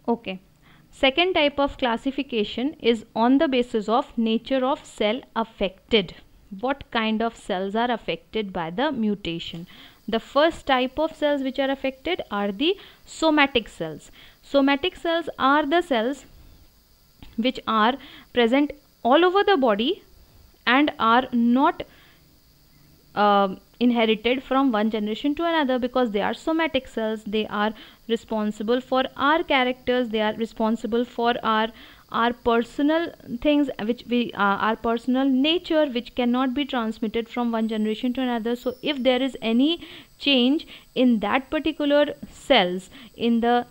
Okay. Second type of classification is on the basis of nature of cell affected. What kind of cells are affected by the mutation? The first type of cells which are affected are the somatic cells. Somatic cells are the cells which are present all over the body and are not inherited from one generation to another, because they are somatic cells. They are responsible for our characters, they are responsible for our personal things, which we our personal nature, which cannot be transmitted from one generation to another. So if there is any change in that particular cells, in the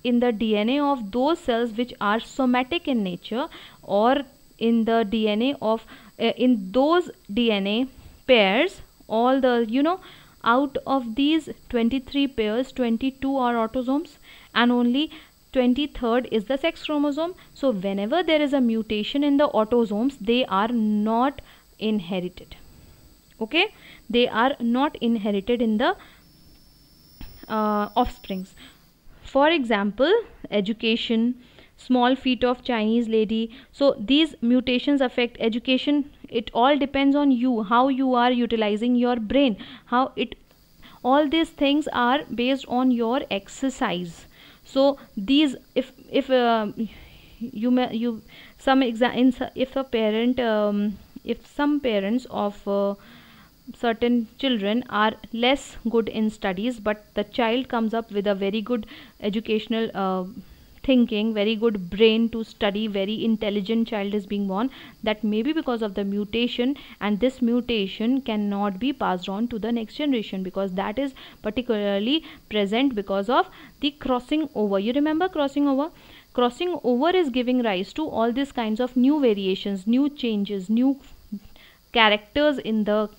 DNA of those cells which are somatic in nature, or in the DNA of in those DNA pairs, all the out of these 23 pairs, 22 are autosomes and only 23rd is the sex chromosome. So whenever there is a mutation in the autosomes, they are not inherited. Okay, they are not inherited in the offsprings. For example, education, small feet of Chinese lady. So these mutations affect education. It all depends on you, how you are utilizing your brain, how it, all these things are based on your exercise. So these, if you may you some if a parent if some parents of certain children are less good in studies, but the child comes up with a very good educational thinking, very good brain to study, very intelligent child is being born, that may be because of the mutation, and this mutation cannot be passed on to the next generation, because that is particularly present because of the crossing over. You remember crossing over? Crossing over is giving rise to all these kinds of new variations, new changes, new characters in the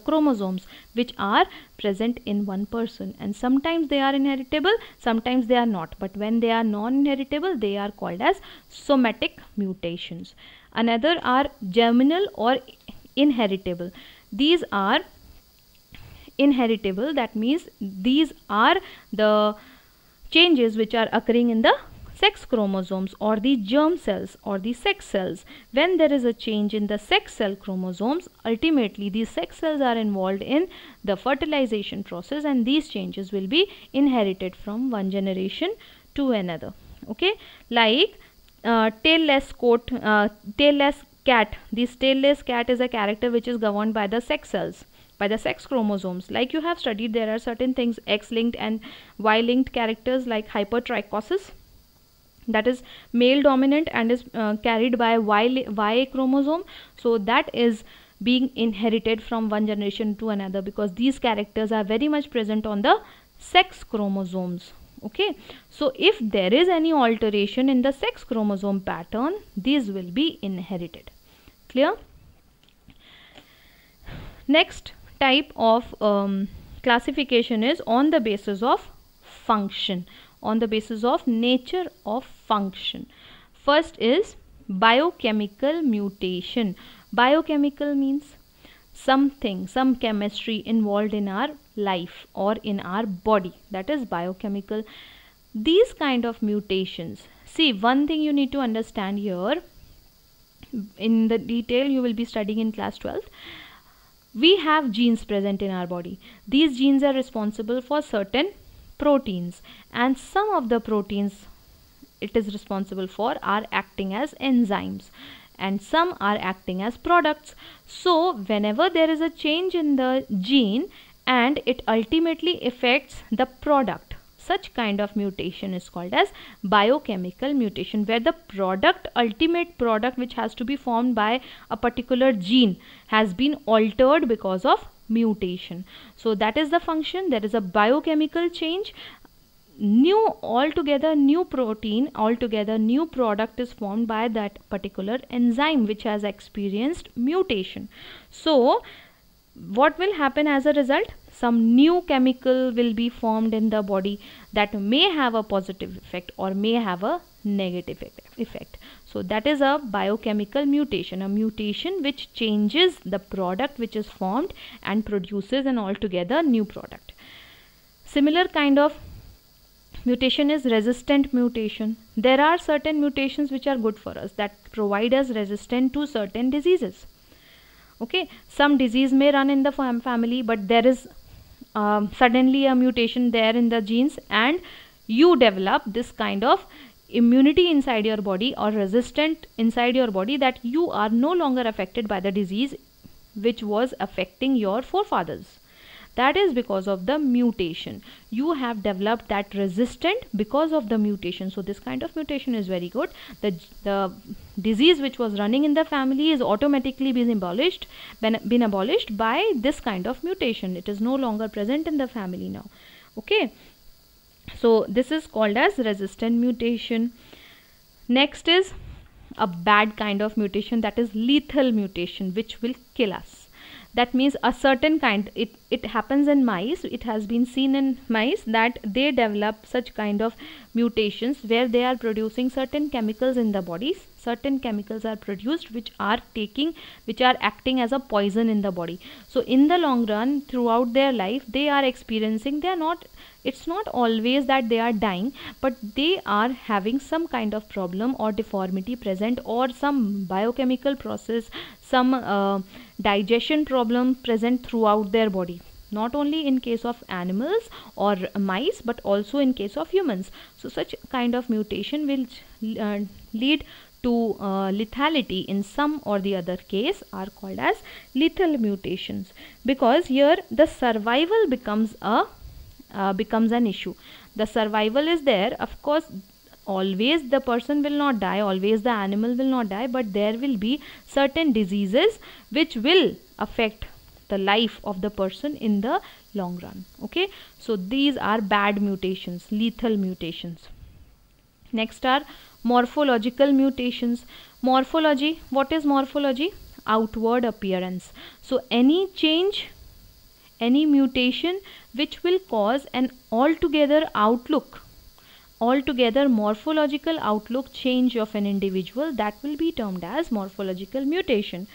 chromosomes, which are present in one person, and sometimes they are inheritable, sometimes they are not, but when they are non-inheritable, they are called as somatic mutations. Another are germinal or inheritable. These are inheritable, that means these are the changes which are occurring in the sex chromosomes or the germ cells or the sex cells. When there is a change in the sex cell chromosomes, ultimately these sex cells are involved in the fertilization process, and these changes will be inherited from one generation to another. Okay, like tailless cat. This tailless cat is a character which is governed by the sex cells, by the sex chromosomes. Like you have studied, there are certain things, X-linked and Y-linked characters, like hypertrichosis, that is male dominant and is carried by Y chromosome. So that is being inherited from one generation to another, because these characters are very much present on the sex chromosomes. Okay, so if there is any alteration in the sex chromosome pattern, these will be inherited. Clear? Next type of classification is on the basis of function, on the basis of nature of function. First is biochemical mutation. Biochemical means something, some chemistry involved in our life or in our body, that is biochemical. These kind of mutations, see, one thing you need to understand here, in the detail you will be studying in class 12. We have genes present in our body. These genes are responsible for certain proteins, and some of the proteins it is responsible for are acting as enzymes, and some are acting as products. So whenever there is a change in the gene and it ultimately affects the product, such kind of mutation is called as biochemical mutation, where the product, ultimate product which has to be formed by a particular gene, has been altered because of mutation. So that is the function. There is a biochemical change, new altogether new protein, altogether new product is formed by that particular enzyme which has experienced mutation. So what will happen as a result? Some new chemical will be formed in the body that may have a positive effect or may have a negative effect. So that is a biochemical mutation, a mutation which changes the product which is formed and produces an altogether new product. Similar kind of mutation is resistant mutation. There are certain mutations which are good for us, that provide us resistant to certain diseases. Okay, some disease may run in the family, but there is suddenly a mutation there in the genes, and you develop this kind of immunity inside your body or resistant inside your body, that you are no longer affected by the disease which was affecting your forefathers. That is because of the mutation. You have developed that resistant because of the mutation. So this kind of mutation is very good. The disease which was running in the family is automatically been abolished by this kind of mutation. It is no longer present in the family now. Okay. So this is called as resistant mutation. Next is a bad kind of mutation, that is lethal mutation, which will kill us. That means a certain kind, it happens in mice. It has been seen in mice that they develop such kind of mutations where they are producing certain chemicals in the bodies. Certain chemicals are produced which are acting as a poison in the body. So in the long run, throughout their life, they are experiencing, it's not always that they are dying, but they are having some kind of problem or deformity present, or some biochemical process, some digestion problem present throughout their body. Not only in case of animals or mice, but also in case of humans. So such kind of mutation will lead to lethality in some or the other case are called as lethal mutations, because here the survival becomes an issue. The survival is there, of course. Always the person will not die, always the animal will not die, but there will be certain diseases which will affect the life of the person in the long run. Okay, so these are bad mutations, lethal mutations. Next are morphological mutations. Morphology, what is morphology? Outward appearance. So any change, any mutation which will cause an altogether morphological outlook change of an individual, that will be termed as morphological mutation.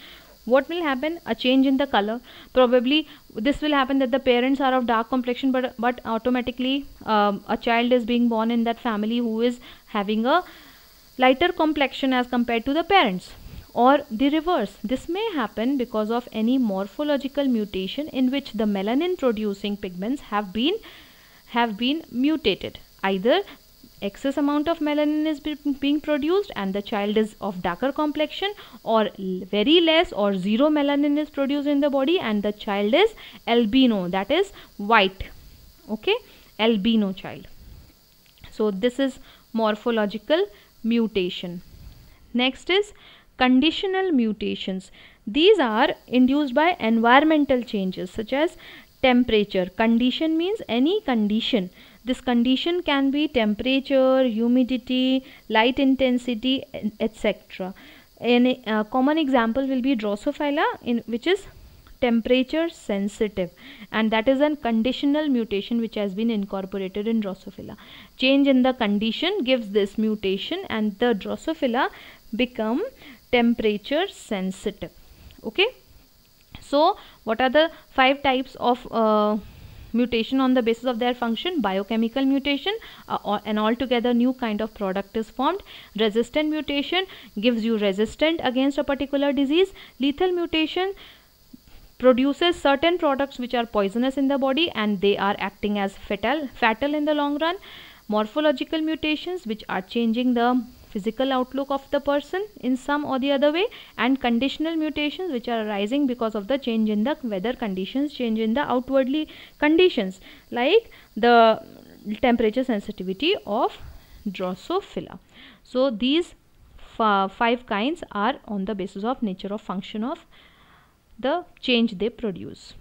What will happen? A change in the color. Probably this will happen that the parents are of dark complexion, but automatically a child is being born in that family who is having a lighter complexion as compared to the parents. Or the reverse. This may happen because of any morphological mutation in which the melanin producing pigments have been mutated. Either excess amount of melanin is being produced and the child is of darker complexion, or very less or zero melanin is produced in the body and the child is albino, that is white. Okay, albino child. So this is morphological mutation. Next is conditional mutations. These are induced by environmental changes such as temperature. Condition means any condition. This condition can be temperature, humidity, light intensity, etc. A common example will be Drosophila, which is temperature sensitive, and that is a conditional mutation which has been incorporated in Drosophila. Change in the condition gives this mutation and the Drosophila become temperature sensitive. Okay, so what are the 5 types of mutation on the basis of their function? Biochemical mutation, an altogether new kind of product is formed. Resistant mutation gives you resistant against a particular disease. Lethal mutation produces certain products which are poisonous in the body and they are acting as fatal in the long run. Morphological mutations which are changing the physical outlook of the person in some or the other way, and conditional mutations which are arising because of the change in the weather conditions, change in the outwardly conditions, like the temperature sensitivity of Drosophila. So these 5 kinds are on the basis of nature of function of the change they produce.